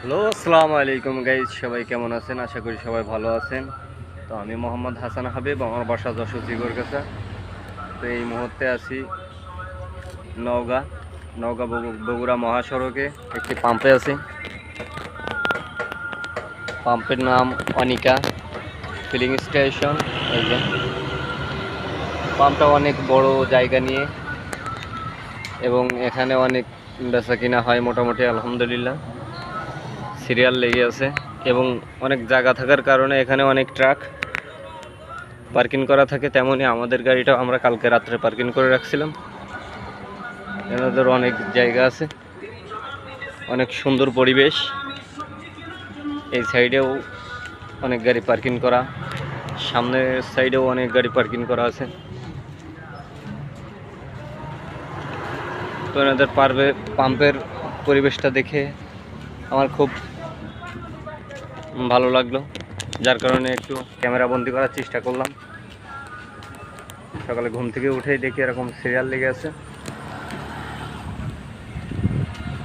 Hello, আসসালামু আলাইকুম guys. সবাই কেমন আছেন? আশা করি সবাই ভালো আছেন। তো আমি মোহাম্মদ হাসান হাবিব, আমার বাসা যশোর জিগরগাছা। তো এই মুহূর্তে আছি নওগাঁ নওগাঁ বগুড়া মহাসড়কে একটি পাম্পে আছি। পাম্পের নাম অনিকা ফিলিং স্টেশন। এই যে পাম্পটা অনেক বড় জায়গা নিয়ে, এবং এখানে অনেক বেচা কিনা হয় মোটামুটি, আলহামদুলিল্লাহ। সিরিয়াল লেগে আছে এবং অনেক জায়গা থাকার কারণে এখানে অনেক ট্রাক পার্কিং করা থাকে। তেমনি আমাদের গাড়িটাও আমরা কালকে রাত্রে পার্কিং করে রাখছিলাম। এনাদের অনেক জায়গা আছে, অনেক সুন্দর পরিবেশ। এই সাইডেও অনেক গাড়ি পার্কিং করা, সামনের সাইডেও অনেক গাড়ি পার্কিং করা আছে। তো এনাদের পাম্পের পরিবেশটা দেখে আমার খুব ভালো লাগলো, যার কারণে একটু ক্যামেরা বন্দি করার চেষ্টা করলাম। সকালে ঘুম থেকে উঠেই দেখি এরকম সিরিয়াল লেগে আছে,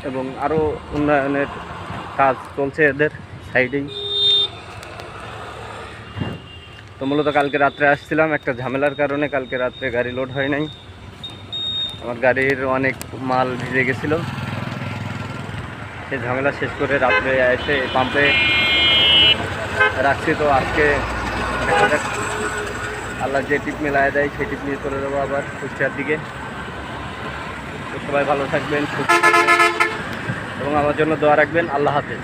এবং আরও উন্নয়নের কাজ চলছে এদের সাইডেই। তো মূলত কালকে রাত্রে আসছিলাম, একটা ঝামেলার কারণে কালকে রাত্রে গাড়ি লোড হয় নাই। আমার গাড়ির অনেক মাল ভিজে গেছিলো। সেই ঝামেলা শেষ করে রাত্রে এসে পাম্পে রাখছি। তো আজকে দেখা যাক, আল্লাহ যে টিপ মেলায় দেয় সেই টিপ নিয়ে চলে যাবো আবার কুষ্টিয়ার দিকে। তো সবাই ভালো থাকবেন, সুস্থ থাকবেন এবং আমার জন্য দোয়া রাখবেন। আল্লাহ হাফেজ।